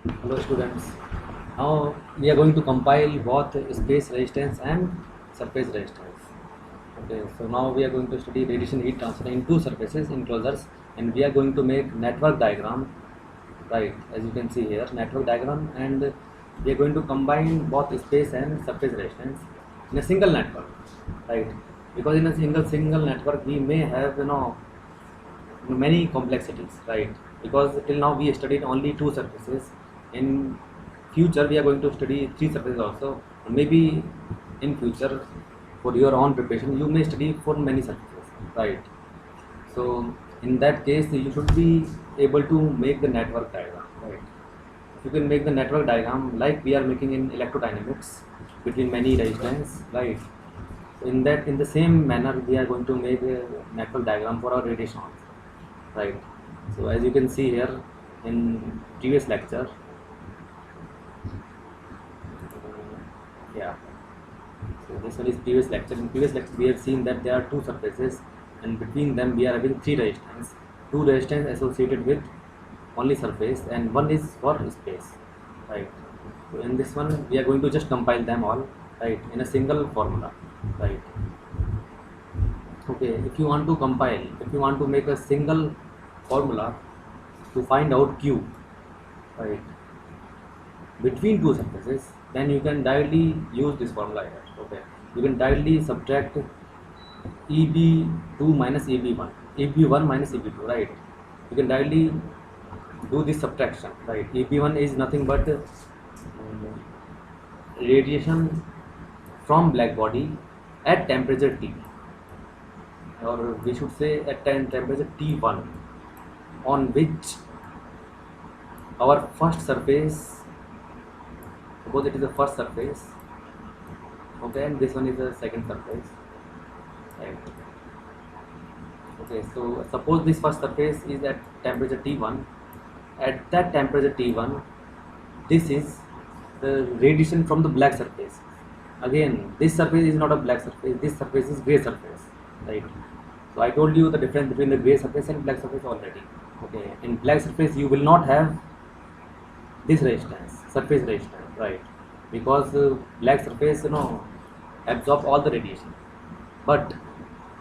Hello students. Now we are going to compile both space resistance and surface resistance. Okay, so now we are going to study radiation heat transfer in two surfaces enclosures, and we are going to make network diagram, right, as you can see here, network diagram, and we are going to combine both space and surface resistance in a single network, right, because in a single network we may have many complexities, right? Because till now we studied only two surfaces. In future we are going to study three surfaces also. Maybe in future, for your own preparation, you may study for many surfaces, right? So in that case, you should be able to make the network diagram, right? You can make the network diagram like we are making in electrodynamics between many resistance, right? In the same manner we are going to make a network diagram for our radiation also, right? So as you can see here in previous lecture, yeah, so this one is previous lecture. In previous lecture we have seen that there are two surfaces, and between them we are having three resistance, two resistance associated with only surface and one is for space, right? So in this one we are going to just compile them all, right, in a single formula, right? Okay, if you want to compile, if you want to make a single formula to find out q, right, between two surfaces, then you can directly use this formula here. Okay, you can directly subtract eb2 minus eb1, eb1 minus eb2, right? You can directly do this subtraction, right? eb1 is nothing but radiation from black body at temperature T, or we should say at temperature T1, on which our first surface, suppose it is the first surface, okay, and this one is the second surface, right? Okay, so suppose this first surface is at temperature T1. At that temperature T1, this is the radiation from the black surface. Again, this surface is not a black surface, this surface is gray surface, right? So I told you the difference between the gray surface and black surface already. Okay, in black surface you will not have this resistance, surface resistance, right? Because black surface absorb all the radiation, but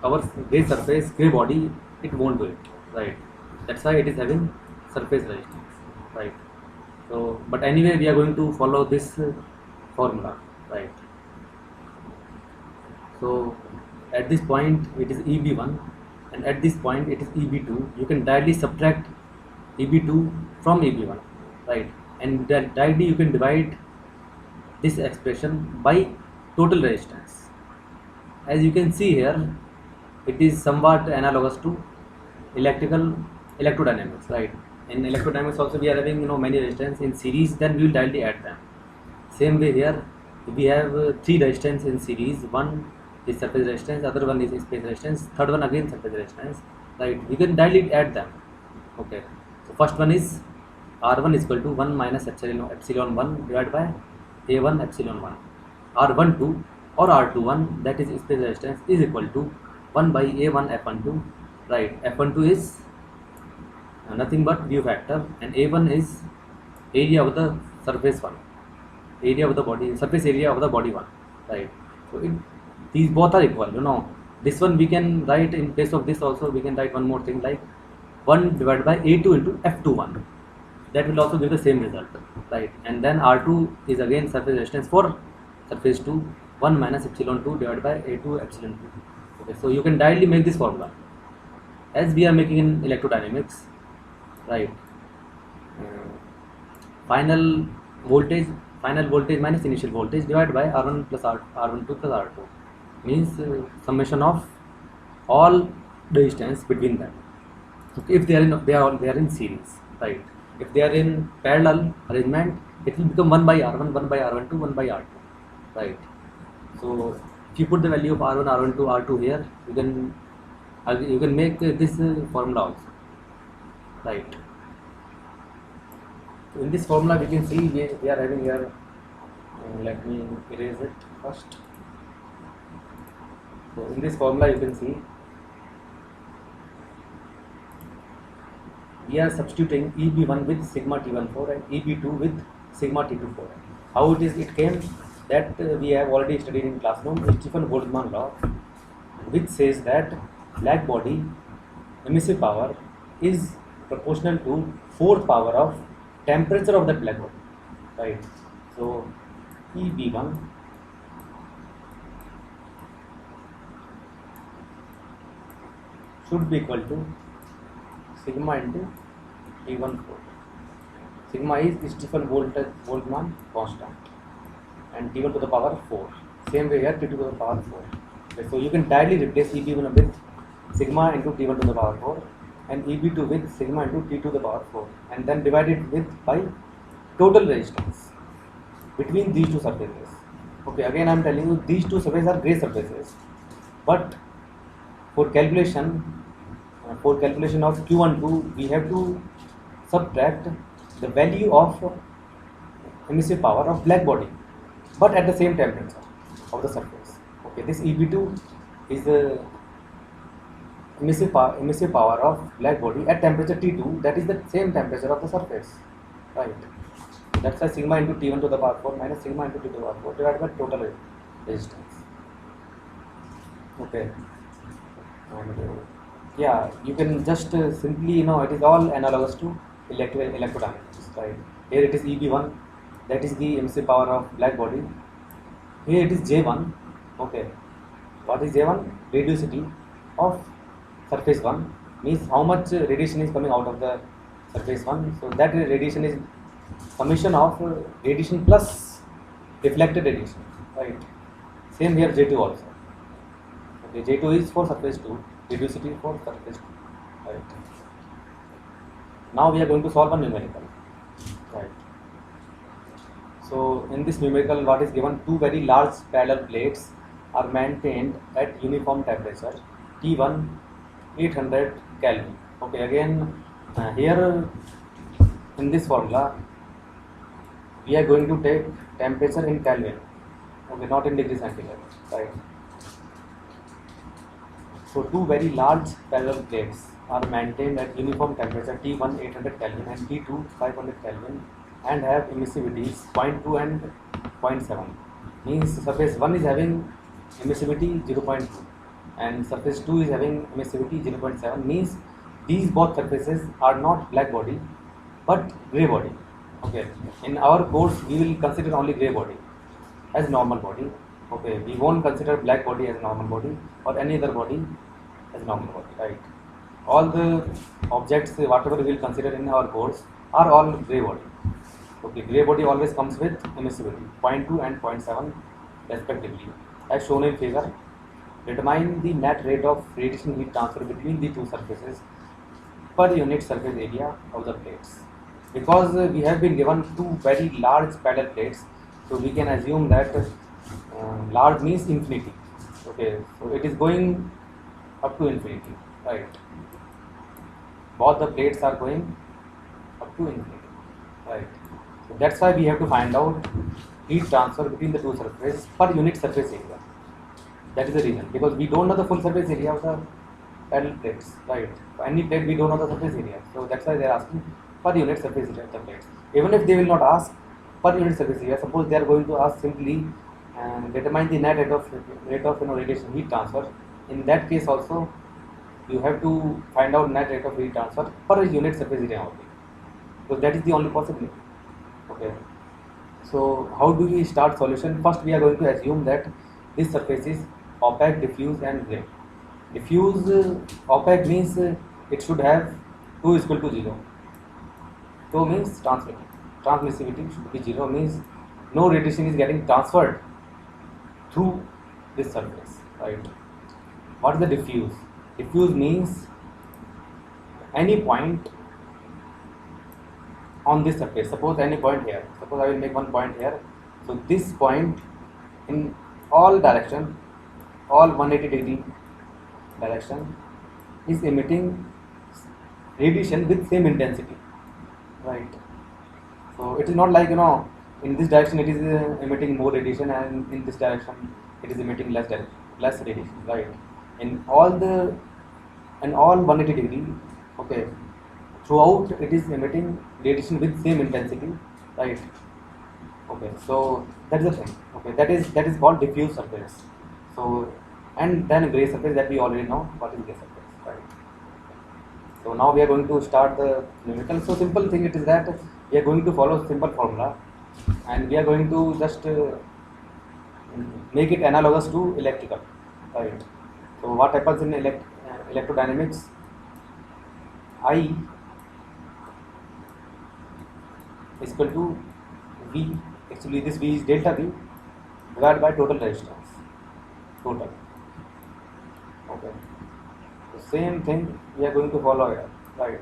our gray surface, gray body, it won't do it, right? That's why it is having surface resistance, right? So but anyway we are going to follow this formula, right? So at this point it is eb1, and at this point it is eb2. You can directly subtract eb2 from eb1, right? And that directly you can divide this expression by total resistance. As you can see here, it is somewhat analogous to electrical electrodynamics, right? In electrodynamics also we are having many resistance in series, then we will directly add them. Same way here, we have three resistance in series. One is surface resistance, other one is space resistance, third one again surface resistance, right? We can directly add them. Okay, so first one is r1 is equal to 1 minus epsilon 1 divided by a1 epsilon 1. r12 or r21, that is space resistance, is equal to 1 by a1 f12, right? f12 is nothing but view factor, and a1 is area of the surface one, area of the body, surface area of the body one, right? So these both are equal. This one we can write in place of this also, we can write one more thing like 1 divided by a2 into f21. That will also give the same result, right? And then r2 is again surface resistance for surface 2, 1 minus epsilon 2 divided by a2 epsilon 2. Okay, so you can directly make this formula as we are making in electrodynamics, right? Uh, final voltage, minus initial voltage divided by r1 plus r12 plus r2 means summation of all the distance between them. Okay, if they are in series, right? If they are in parallel arrangement, it will become 1 by r1, 1 by r12, 1 by r2, right? So if you put the value of r1, r12, r2 here, you can make this formula also, right? So in this formula we can see we are having here, let me erase it first. So in this formula you can see we are substituting EB1 with sigma T14 and EB2 with sigma T24. How it came that we have already studied in classroom Stefan-Boltzmann law, which says that black body emissive power is proportional to fourth power of temperature of that black body, right? So EB1 should be equal to sigma into T14. Sigma is Stefan-Boltzmann constant and T1 to the power 4. Same way here, T2 to the power 4. Okay, so you can directly replace EB1 with sigma into T1 to the power 4 and EB2 with sigma into T2 to the power 4 and then divide it with by total resistance between these two surfaces. Okay, again I am telling you these two surfaces are gray surfaces, but for calculation of Q12 we have to subtract the value of emissive power of black body but at the same temperature of the surface. Okay, this EB2 is the emissive power of black body at temperature T2, that is the same temperature of the surface, right? That's why sigma into T1 to the power 4 minus sigma into T2 to the power 4 divided by total resistance. Okay, and yeah, you can just simply, it is all analogous to electrodynamics, right? Here it is EB1, that is the emissive power of black body. Here it is J1. Okay, what is J1? Radiosity of surface 1, means how much radiation is coming out of the surface 1. So that radiation is summation of radiation plus reflected radiation, right? Same here J2 also. Okay, J2 is for surface 2, radiosity for surface 2, right? Now we are going to solve a numerical, right? So in this numerical, what is given, two very large parallel plates are maintained at uniform temperature T1 800 Kelvin. Okay, again here in this formula we are going to take temperature in Kelvin, okay, not in degree centigrade, right? So two very large parallel plates are maintained at uniform temperature T1 800 Kelvin and T2 500 Kelvin and have emissivities 0.2 and 0.7. Means surface 1 is having emissivity 0.2 and surface 2 is having emissivity 0.7. Means these both surfaces are not black body but grey body. Okay, in our course we will consider only grey body as normal body. Okay, we won't consider black body as normal body or any other body as normal body, right? All the objects whatever we will consider in our course are all grey body. Okay, grey body always comes with emissivity 0.2 and 0.7 respectively, as shown in figure. Determine the net rate of radiation heat transfer between the two surfaces per unit surface area of the plates. Because we have been given two very large parallel plates, so we can assume that large means infinity. Okay, so it is going up to infinity, right? Both the plates are going up to infinity, right? So that's why we have to find out heat transfer between the two surfaces per unit surface area. That is the reason, because we don't know the full surface area of the parallel plates, right? For any plate we don't know the surface area, so that's why they are asking per unit surface area of the plates. Even if they will not ask per unit surface area, suppose they are going to ask simply determine the net rate of radiation heat transfer. In that case also you have to find out net rate of heat transfer per unit surface area only, because that is the only possibility. Okay, so how do we start solution? First we are going to assume that this surface is opaque, diffuse and grey. Diffuse opaque means it should have 2 is equal to 0. 2 means transmissivity should be 0, means no radiation is getting transferred through this surface, right? What is the diffuse? Diffuse means any point on this surface. Suppose any point here. Suppose I will make one point here. So this point in all direction, all 180 degree direction is emitting radiation with same intensity, right? So it is not like in this direction it is emitting more radiation and in this direction it is emitting less radiation, right? In all 180 degree, okay, throughout it is emitting radiation with same intensity, right? Okay, so that's the thing. Okay, that is called diffuse surface. So and then gray surface, that we already know what is gray surface, right? So now we are going to start the numerical. So simple thing it is that we are going to follow simple formula, and we are going to just make it analogous to electrical, right? So what happens in electrodynamics? I is equal to V. Actually, this V is delta V divided by total resistance. Total. Okay. The same thing we are going to follow here, right?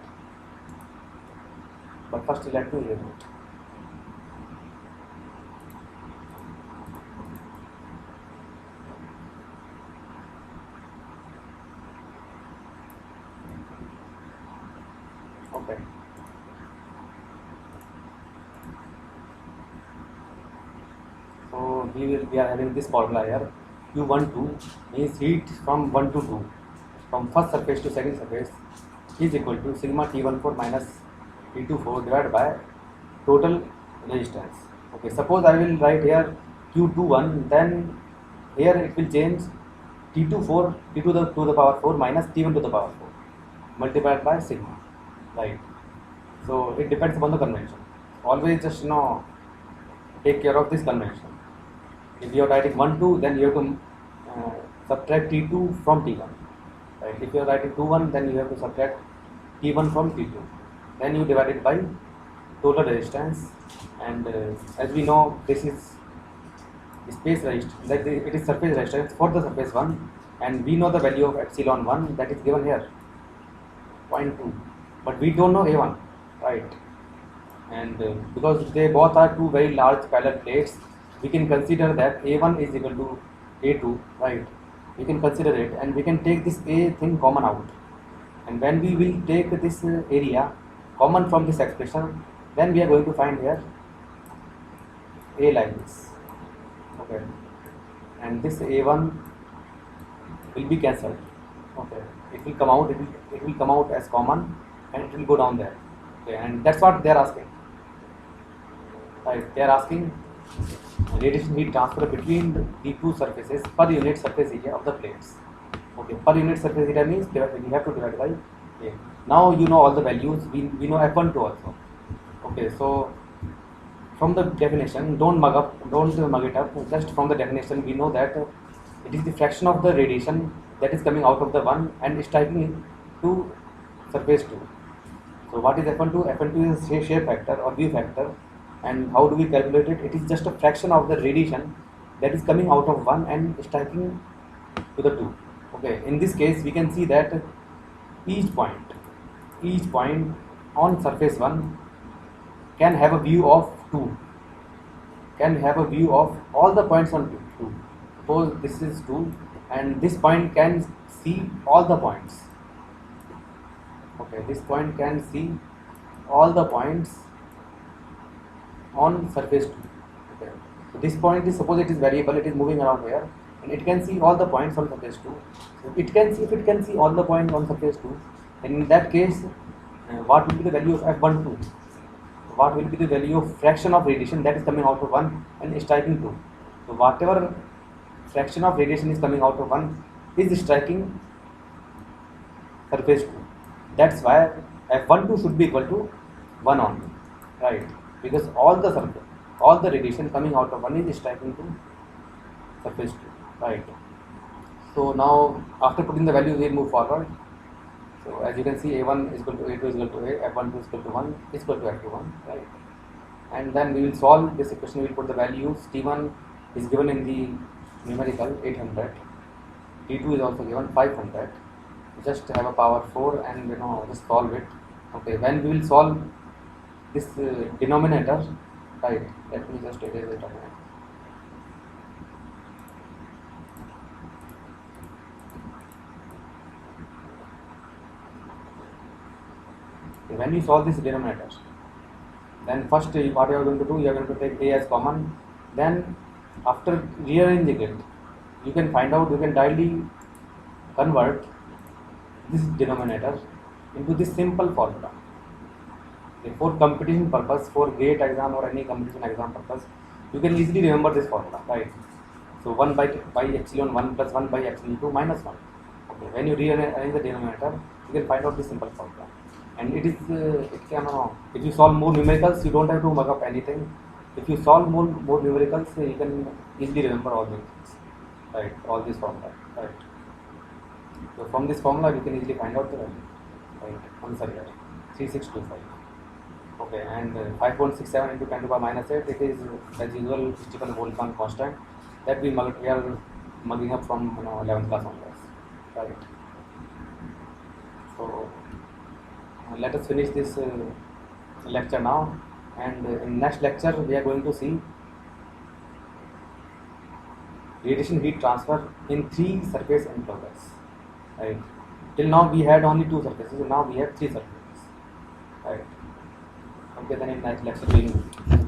But first let me read it. Okay. So we are having this formula here. Q12 means heat from 1 to 2, from first surface to second surface, is equal to sigma T14 minus T24 divided by total resistance. Okay, suppose I will write here Q21, then here it will change T24, T to the power 4 minus T1 to the power 4 multiplied by sigma, right? So it depends upon the convention. Always just take care of this convention. If you are writing 1 2, then you have to subtract T2 from T1. Right? If you are writing 2 1, then you have to subtract T1 from T2. Then you divide it by total resistance, and as we know, this is space resistance, that it is surface resistance for the surface 1, and we know the value of epsilon 1, that is given here, 0.2, but we don't know A1, right? And because they both are two very large parallel plates, we can consider that A1 is equal to A2, right? We can consider it, and we can take this A thing common out, and when we will take this area common from this expression, then we are going to find here A like this, okay, and this A1 will be cancelled, okay, it will come out, it will come out as common, and it will go down there, okay, and that's what they are asking, right? They are asking radiation heat transfer between the two surfaces per unit surface area of the plates. Okay, per unit surface area means we have to divide by A. Now you know all the values, we know F12 also. Okay, so from the definition, don't mug it up, just from the definition we know that it is the fraction of the radiation that is coming out of the one and striking to surface 2. So what is F12? F12 is a shear factor or view factor. And how do we calculate it? It is just a fraction of the radiation that is coming out of one and striking to the 2. Okay, in this case we can see that each point on surface 1 can have a view of 2, can have a view of all the points on 2. Suppose this is 2 and this point can see all the points. Okay, this point can see all the points on surface 2. Okay. So this point is, suppose it is variable, it is moving around here, and it can see all the points on surface 2. So it can see, if it can see all the points on surface 2, then in that case, what will be the value of F12? What will be the value of fraction of radiation that is coming out of 1 and striking 2? So whatever fraction of radiation is coming out of 1 is striking surface 2. That's why F12 should be equal to 1 only, right? Because all the radiation coming out of 1 is striking to surface 2, right? So now after putting the value, we will move forward. So as you can see, A1 is equal to A2 is equal to A, F12 is equal to 1 is equal to F21, right? And then we will solve this equation. We will put the values. T1 is given in the numerical 800, T2 is also given 500. Just have a power 4 and just solve it. Okay, when we will solve this denominator, right, let me just erase it again. Okay, when you solve this denominator, then first what you are going to do, you are going to take A as common, then after rearranging it, you can find out, you can directly convert this denominator into this simple formula. For competition purpose, for GATE exam or any competition exam purpose, you can easily remember this formula, right? So 1 by epsilon 1 plus 1 by epsilon 2 minus 1. Okay, when you rearrange the denominator, you can find out this simple formula. And it is, it can, if you solve more numericals, you don't have to mug up anything. If you solve more numericals, you can easily remember all these things, right? All these formula, right? So from this formula, you can easily find out the value, right? Answer here, 3625. Okay, and 5.67 into 10 to the power minus 8, it is as usual Stephen Boltzmann constant that we are mugging up from 11th class onwards, right? So let us finish this lecture now, and in next lecture we are going to see radiation heat transfer in 3 surface enclosures, right? Till now we had only 2 surfaces, now we have 3 surfaces, right? Okay, then in next lecture we will